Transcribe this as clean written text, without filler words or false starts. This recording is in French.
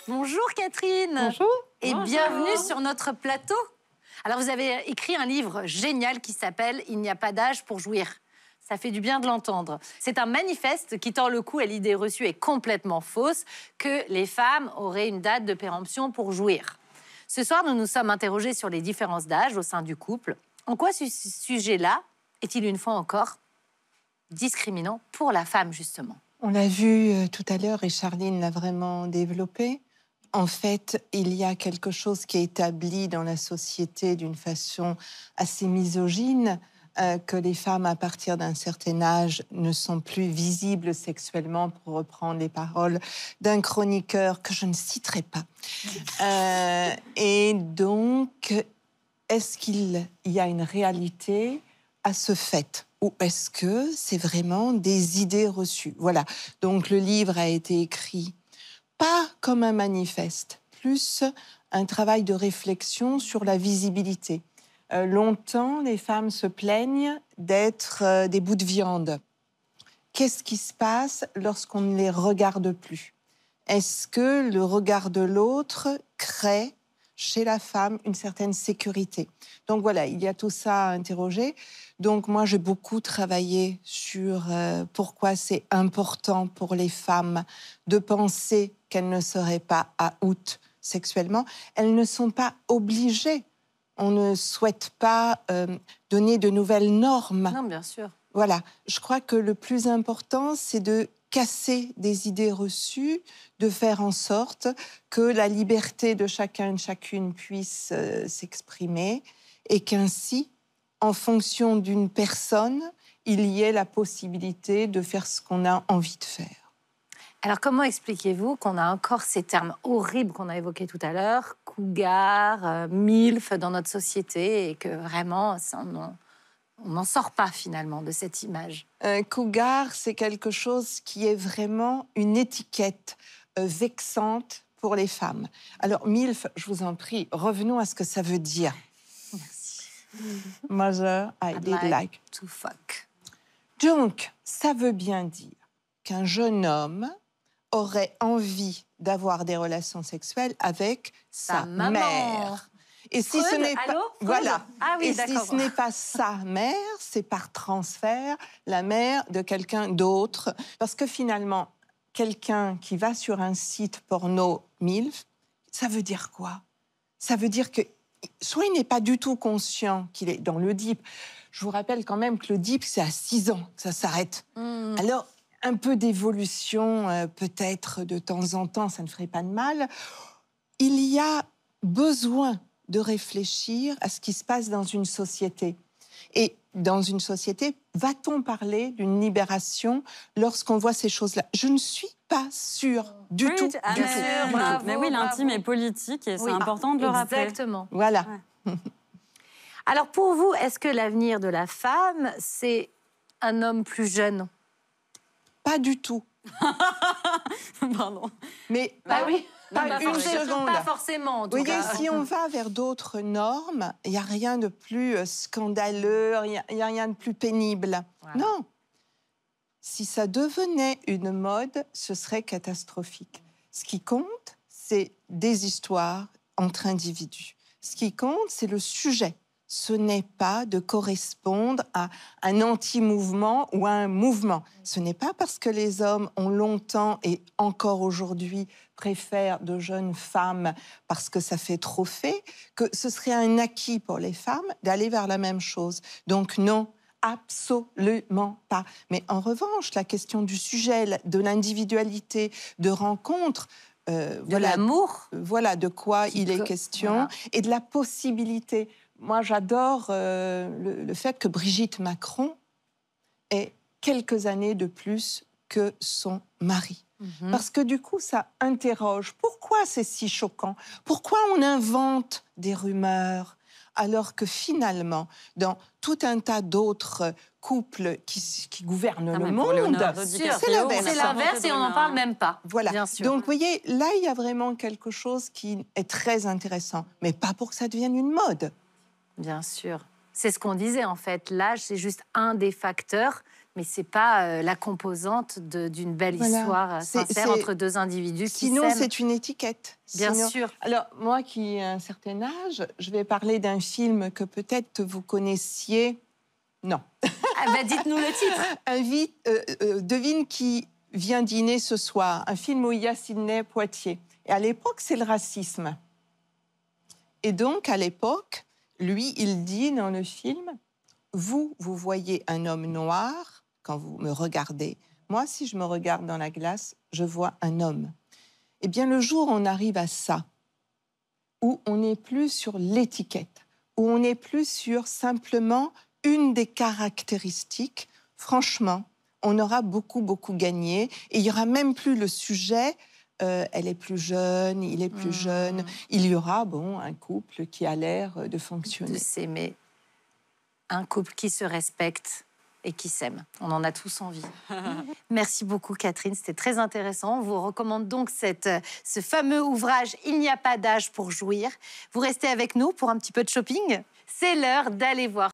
Bonjour Catherine. Bonjour. Et Bonjour. bienvenue sur notre plateau. Alors vous avez écrit un livre génial qui s'appelle « Il n'y a pas d'âge pour jouir ». Ça fait du bien de l'entendre. C'est un manifeste qui tord le cou à l'idée reçue et complètement fausse que les femmes auraient une date de péremption pour jouir. Ce soir, nous nous sommes interrogés sur les différences d'âge au sein du couple. En quoi ce sujet-là est-il une fois encore discriminant pour la femme, justement? On l'a vu tout à l'heure et Charline l'a vraiment développé. En fait, il y a quelque chose qui est établi dans la société d'une façon assez misogyne, que les femmes, à partir d'un certain âge, ne sont plus visibles sexuellement, pour reprendre les paroles d'un chroniqueur que je ne citerai pas. Et donc, est-ce qu'il y a une réalité à ce fait ? Ou est-ce que c'est vraiment des idées reçues? Voilà. Donc, le livre a été écrit pas comme un manifeste, plus un travail de réflexion sur la visibilité. Longtemps, les femmes se plaignent d'être des bouts de viande. Qu'est-ce qui se passe lorsqu'on ne les regarde plus? Est-ce que le regard de l'autre crée chez la femme une certaine sécurité? Donc voilà, il y a tout ça à interroger. Donc moi, j'ai beaucoup travaillé sur pourquoi c'est important pour les femmes de penser qu'elles ne seraient pas à out sexuellement. Elles ne sont pas obligées. On ne souhaite pas donner de nouvelles normes. Non, bien sûr. Voilà, je crois que le plus important, c'est de casser des idées reçues, de faire en sorte que la liberté de chacun et de chacune puisse s'exprimer et qu'ainsi, en fonction d'une personne, il y ait la possibilité de faire ce qu'on a envie de faire. Alors, comment expliquez-vous qu'on a encore ces termes horribles qu'on a évoqués tout à l'heure, cougar, milf, dans notre société, et que vraiment, on n'en sort pas finalement de cette image? Cougar, c'est quelque chose qui est vraiment une étiquette vexante pour les femmes. Alors, milf, je vous en prie, revenons à ce que ça veut dire. Merci. Mother, I did like to fuck. Donc, ça veut bien dire qu'un jeune homme aurait envie d'avoir des relations sexuelles avec sa mère. Et si ce n'est pas, voilà. Ah oui, et si ce n'est pas sa mère, c'est par transfert la mère de quelqu'un d'autre. Parce que finalement, quelqu'un qui va sur un site porno MILF, ça veut dire quoi? Ça veut dire que soit il n'est pas du tout conscient qu'il est dans le DIP. Je vous rappelle quand même que le DIP, c'est à 6 ans que ça s'arrête. Alors, un peu d'évolution, peut-être de temps en temps, ça ne ferait pas de mal. Il y a besoin de réfléchir à ce qui se passe dans une société. Et dans une société, va-t-on parler d'une libération lorsqu'on voit ces choses-là? Je ne suis pas sûre du tout. Bravo, mais oui, l'intime est politique et c'est important de le rappeler. Exactement. Voilà. Ouais. Alors pour vous, est-ce que l'avenir de la femme, c'est un homme plus jeune? Pas du tout. Pardon. Mais oui. pas une seconde. Pas forcément, en tout Vous voyez, cas. si on va vers d'autres normes, il n'y a rien de plus scandaleux, il n'y a rien de plus pénible. Voilà. Non. Si ça devenait une mode, ce serait catastrophique. Ce qui compte, c'est des histoires entre individus. Ce qui compte, c'est le sujet. Ce n'est pas de correspondre à un anti-mouvement ou à un mouvement. Ce n'est pas parce que les hommes ont longtemps et encore aujourd'hui préfèrent de jeunes femmes parce que ça fait trophée que ce serait un acquis pour les femmes d'aller vers la même chose. Donc non, absolument pas. Mais en revanche, la question du sujet, de l'individualité, de rencontre, De l'amour. Voilà de quoi il est question, voilà. et de la possibilité. Moi, j'adore le fait que Brigitte Macron ait quelques années de plus que son mari. Parce que du coup, ça interroge. Pourquoi c'est si choquant? Pourquoi on invente des rumeurs alors que finalement, dans tout un tas d'autres couples qui gouvernent le monde, c'est l'inverse et on n'en parle même pas. Voilà. Bien sûr. Donc, vous voyez, là, il y a vraiment quelque chose qui est très intéressant, mais pas pour que ça devienne une mode. Bien sûr. C'est ce qu'on disait, en fait. L'âge, c'est juste un des facteurs Mais c'est pas la composante d'une belle histoire sincère entre deux individus qui s'aiment. Sinon, c'est une étiquette. Bien sûr. Alors, moi qui ai un certain âge, je vais parler d'un film que peut-être vous connaissiez. Non. Ah bah, dites-nous le titre. Devine qui vient dîner ce soir. Un film où il y a Sidney Poitier. Et à l'époque, c'est le racisme. Et donc, à l'époque, lui, il dit dans le film, vous voyez un homme noir quand vous me regardez. Moi, si je me regarde dans la glace, je vois un homme. Eh bien, le jour où on arrive à ça, où on n'est plus sur l'étiquette, où on n'est plus sur simplement une des caractéristiques, franchement, on aura beaucoup, beaucoup gagné. Et il n'y aura même plus le sujet, elle est plus jeune, il est plus jeune. Il y aura, un couple qui a l'air de fonctionner. De s'aimer. Un couple qui se respecte et qui s'aime. On en a tous envie. Merci beaucoup, Catherine. C'était très intéressant. On vous recommande donc ce fameux ouvrage « Il n'y a pas d'âge pour jouir ». Vous restez avec nous pour un petit peu de shopping. C'est l'heure d'aller voir